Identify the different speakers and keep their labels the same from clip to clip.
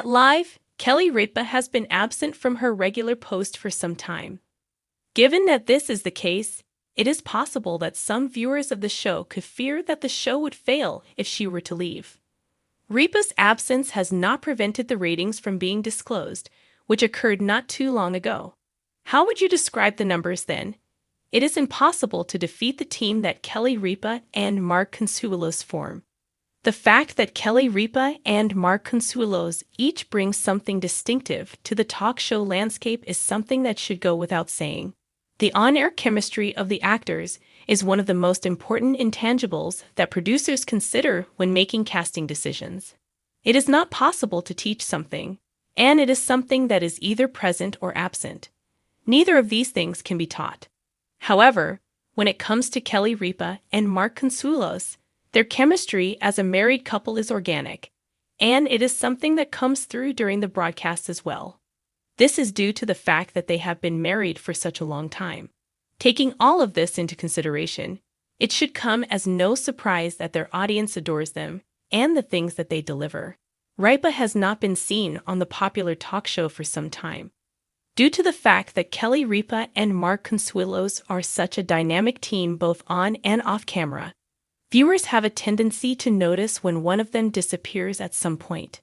Speaker 1: At Live, Kelly Ripa has been absent from her regular post for some time. Given that this is the case, it is possible that some viewers of the show could fear that the show would fail if she were to leave. Ripa's absence has not prevented the ratings from being disclosed, which occurred not too long ago. How would you describe the numbers then? It is impossible to defeat the team that Kelly Ripa and Mark Consuelos form. The fact that Kelly Ripa and Mark Consuelos each bring something distinctive to the talk show landscape is something that should go without saying. The on-air chemistry of the actors is one of the most important intangibles that producers consider when making casting decisions. It is not possible to teach something, and it is something that is either present or absent. Neither of these things can be taught. However, when it comes to Kelly Ripa and Mark Consuelos, their chemistry as a married couple is organic, and it is something that comes through during the broadcast as well. This is due to the fact that they have been married for such a long time. Taking all of this into consideration, it should come as no surprise that their audience adores them and the things that they deliver. Ripa has not been seen on the popular talk show for some time. Due to the fact that Kelly Ripa and Mark Consuelos are such a dynamic team both on and off camera, viewers have a tendency to notice when one of them disappears at some point.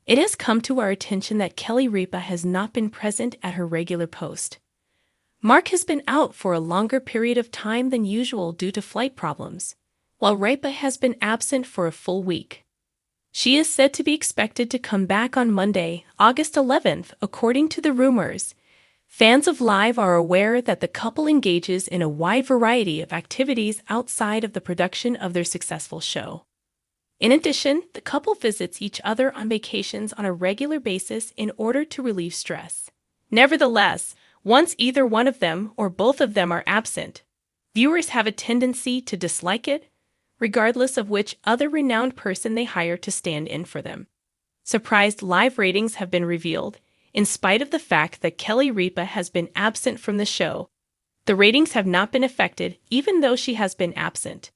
Speaker 1: It has come to our attention that Kelly Ripa has not been present at her regular post. Mark has been out for a longer period of time than usual due to flight problems, while Ripa has been absent for a full week. She is said to be expected to come back on Monday, August 11th, according to the rumors. Fans of Live are aware that the couple engages in a wide variety of activities outside of the production of their successful show. In addition, the couple visits each other on vacations on a regular basis in order to relieve stress. Nevertheless, once either one of them or both of them are absent, viewers have a tendency to dislike it, regardless of which other renowned person they hire to stand in for them. Surprised Live ratings have been revealed. In spite of the fact that Kelly Ripa has been absent from the show, the ratings have not been affected even though she has been absent.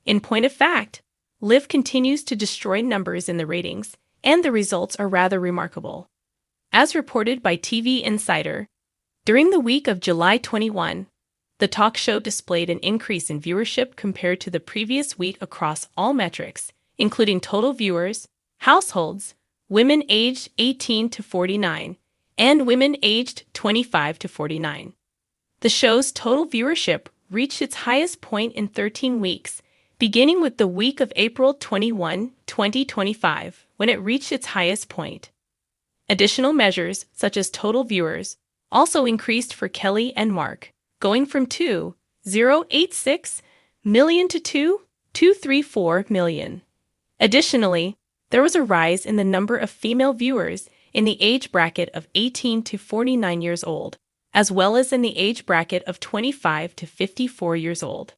Speaker 1: In point of fact, Liv continues to destroy numbers in the ratings, and the results are rather remarkable. As reported by TV Insider, during the week of July 21, the talk show displayed an increase in viewership compared to the previous week across all metrics, including total viewers, households, women aged 18 to 49, and women aged 25 to 49. The show's total viewership reached its highest point in 13 weeks, beginning with the week of April 21, 2025, when it reached its highest point. Additional measures, such as total viewers, also increased for Kelly and Mark, going from 2.086 million to 2.234 million. Additionally, there was a rise in the number of female viewers in the age bracket of 18 to 49 years old, as well as in the age bracket of 25 to 54 years old.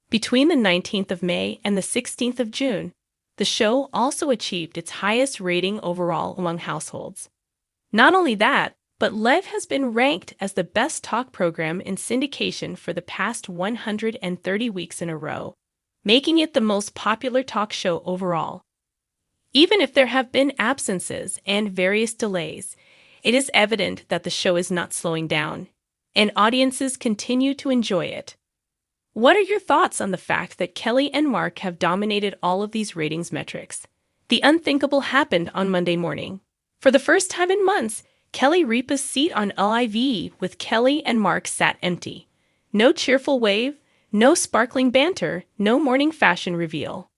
Speaker 1: Between the 19th of May and the 16th of June, the show also achieved its highest rating overall among households. Not only that, but Live has been ranked as the best talk program in syndication for the past 130 weeks in a row, making it the most popular talk show overall. Even if there have been absences and various delays, it is evident that the show is not slowing down, and audiences continue to enjoy it. What are your thoughts on the fact that Kelly and Mark have dominated all of these ratings metrics? The unthinkable happened on Monday morning. For the first time in months, Kelly Ripa's seat on LIV with Kelly and Mark sat empty. No cheerful wave, no sparkling banter, no morning fashion reveal.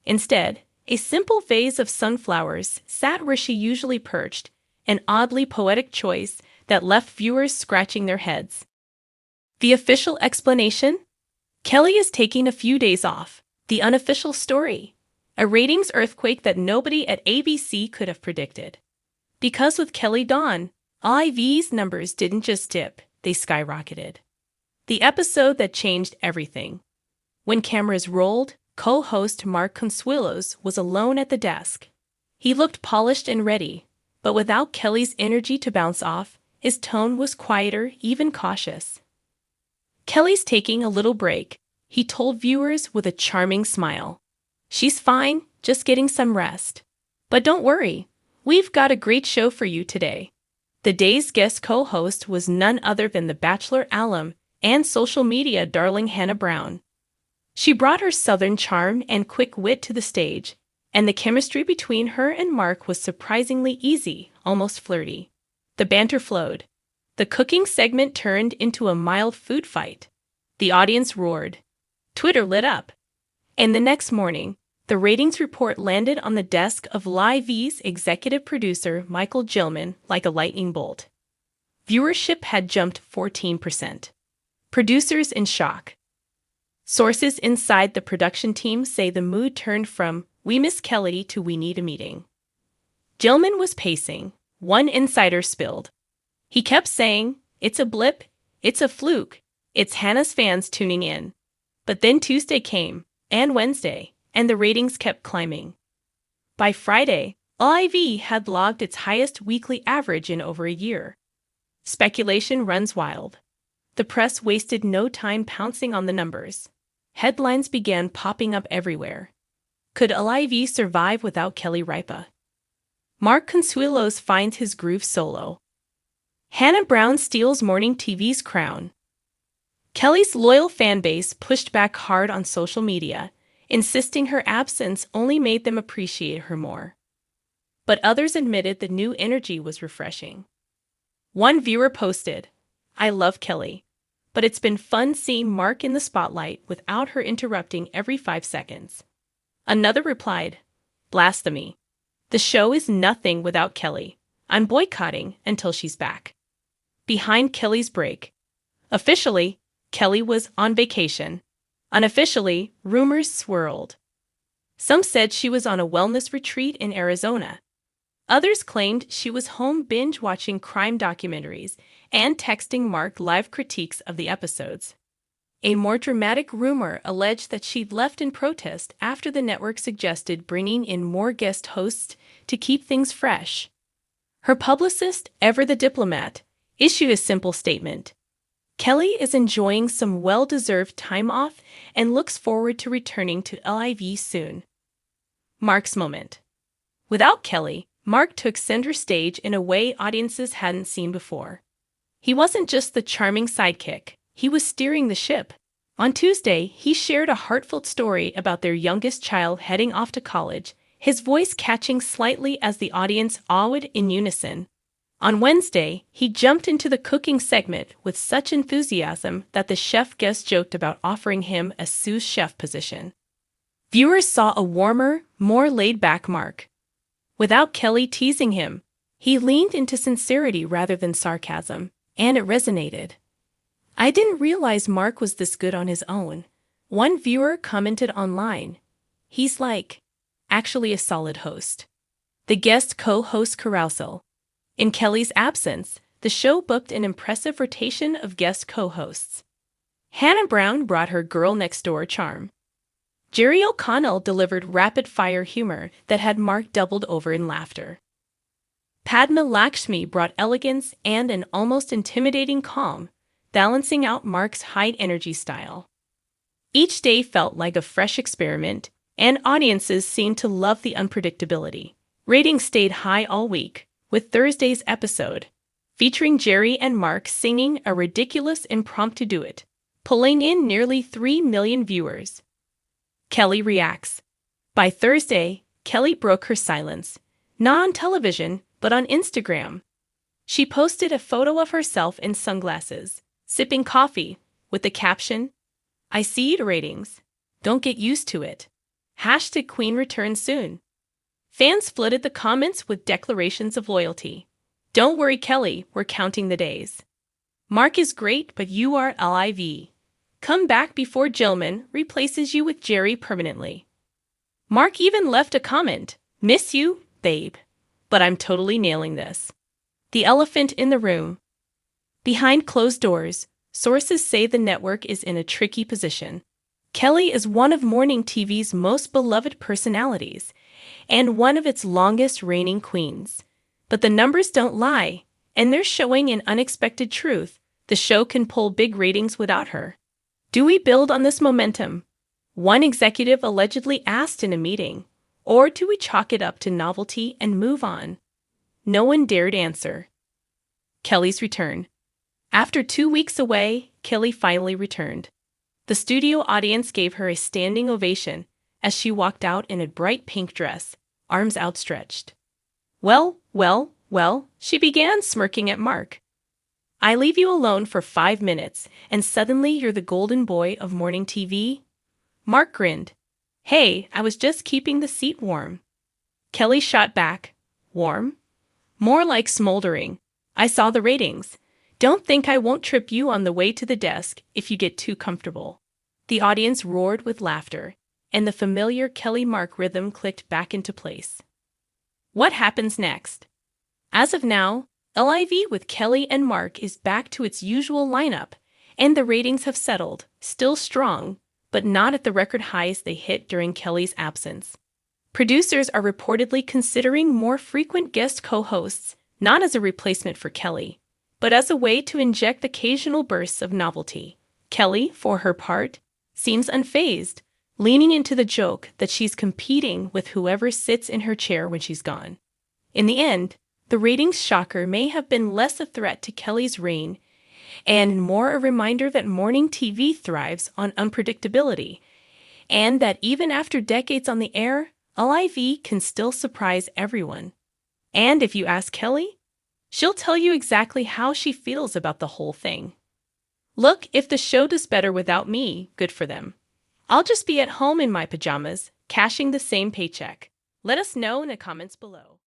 Speaker 1: Instead, a simple vase of sunflowers sat where she usually perched, an oddly poetic choice that left viewers scratching their heads. The official explanation? Kelly is taking a few days off. The unofficial story. A ratings earthquake that nobody at ABC could have predicted. Because with Kelly Dawn, LIV's numbers didn't just dip, they skyrocketed. The episode that changed everything. When cameras rolled, co-host Mark Consuelos was alone at the desk. He looked polished and ready, but without Kelly's energy to bounce off, his tone was quieter, even cautious. Kelly's taking a little break, he told viewers with a charming smile. She's fine, just getting some rest. But don't worry, We've got a great show for you today. The day's guest co-host was none other than The Bachelor alum and social media darling Hannah Brown. She brought her southern charm and quick wit to the stage, and the chemistry between her and Mark was surprisingly easy, almost flirty. The banter flowed. The cooking segment turned into a mild food fight. The audience roared. Twitter lit up. And the next morning, the ratings report landed on the desk of Live's executive producer Michael Gilman like a lightning bolt. Viewership had jumped 14%. Producers in shock. Sources inside the production team say the mood turned from "we miss Kelly" to "we need a meeting." Gilman was pacing. One insider spilled. He kept saying, "It's a blip, it's a fluke, it's Hannah's fans tuning in." But then Tuesday came, and Wednesday, and the ratings kept climbing. By Friday, LIV had logged its highest weekly average in over a year. Speculation runs wild. The press wasted no time pouncing on the numbers. Headlines began popping up everywhere. Could LIV survive without Kelly Ripa? Mark Consuelos finds his groove solo. Hannah Brown steals morning TV's crown. Kelly's loyal fanbase pushed back hard on social media, insisting her absence only made them appreciate her more. But others admitted the new energy was refreshing. One viewer posted, "I love Kelly, but it's been fun seeing Mark in the spotlight without her interrupting every 5 seconds." Another replied, "Blasphemy. The show is nothing without Kelly. I'm boycotting until she's back." Behind Kelly's break. Officially, Kelly was on vacation. Unofficially, rumors swirled. Some said she was on a wellness retreat in Arizona. Others claimed she was home binge-watching crime documentaries and texting Mark live critiques of the episodes. A more dramatic rumor alleged that she'd left in protest after the network suggested bringing in more guest hosts to keep things fresh. Her publicist, ever the diplomat, issued a simple statement. Kelly is enjoying some well-deserved time off and looks forward to returning to LIV soon. Mark's moment. Without Kelly, Mark took center stage in a way audiences hadn't seen before. He wasn't just the charming sidekick, he was steering the ship. On Tuesday, he shared a heartfelt story about their youngest child heading off to college, his voice catching slightly as the audience awed in unison. On Wednesday, he jumped into the cooking segment with such enthusiasm that the chef guest joked about offering him a sous chef position. Viewers saw a warmer, more laid-back Mark. Without Kelly teasing him, he leaned into sincerity rather than sarcasm, and it resonated. "I didn't realize Mark was this good on his own." One viewer commented online, "He's actually a solid host." The guest co-host carousel. In Kelly's absence, the show booked an impressive rotation of guest co-hosts. Hannah Brown brought her girl-next-door charm. Jerry O'Connell delivered rapid-fire humor that had Mark doubled over in laughter. Padma Lakshmi brought elegance and an almost intimidating calm, balancing out Mark's high-energy style. Each day felt like a fresh experiment, and audiences seemed to love the unpredictability. Ratings stayed high all week, with Thursday's episode, featuring Jerry and Mark singing a ridiculous impromptu duet, pulling in nearly 3 million viewers. Kelly reacts. By Thursday, Kelly broke her silence, not on television, but on Instagram. She posted a photo of herself in sunglasses, sipping coffee, with the caption, "I see the ratings. Don't get used to it. Hashtag Queen returns soon." Fans flooded the comments with declarations of loyalty. "Don't worry, Kelly, we're counting the days." "Mark is great, but you are LIV. Come back before Gilman replaces you with Jerry permanently." Mark even left a comment, "Miss you, babe, but I'm totally nailing this." The elephant in the room. Behind closed doors, sources say the network is in a tricky position. Kelly is one of morning TV's most beloved personalities, and one of its longest-reigning queens. But the numbers don't lie, and they're showing an unexpected truth. The show can pull big ratings without her. Do we build on this momentum? One executive allegedly asked in a meeting. Or do we chalk it up to novelty and move on? No one dared answer. Kelly's return. After 2 weeks away, Kelly finally returned. The studio audience gave her a standing ovation as she walked out in a bright pink dress, arms outstretched. Well, she began, smirking at Mark. I leave you alone for 5 minutes, and suddenly you're the golden boy of morning TV? Mark grinned. Hey, I was just keeping the seat warm. Kelly shot back. Warm? More like smoldering. I saw the ratings. Don't think I won't trip you on the way to the desk if you get too comfortable. The audience roared with laughter, and the familiar Kelly-Mark rhythm clicked back into place. What happens next? As of now, LIV with Kelly and Mark is back to its usual lineup, and the ratings have settled, still strong, but not at the record highs they hit during Kelly's absence. Producers are reportedly considering more frequent guest co-hosts, not as a replacement for Kelly, but as a way to inject occasional bursts of novelty. Kelly, for her part, seems unfazed, leaning into the joke that she's competing with whoever sits in her chair when she's gone. In the end, the ratings shocker may have been less a threat to Kelly's reign and more a reminder that morning TV thrives on unpredictability, and that even after decades on the air, LIV can still surprise everyone. And if you ask Kelly, she'll tell you exactly how she feels about the whole thing. Look, if the show does better without me, good for them. I'll just be at home in my pajamas, cashing the same paycheck. Let us know in the comments below.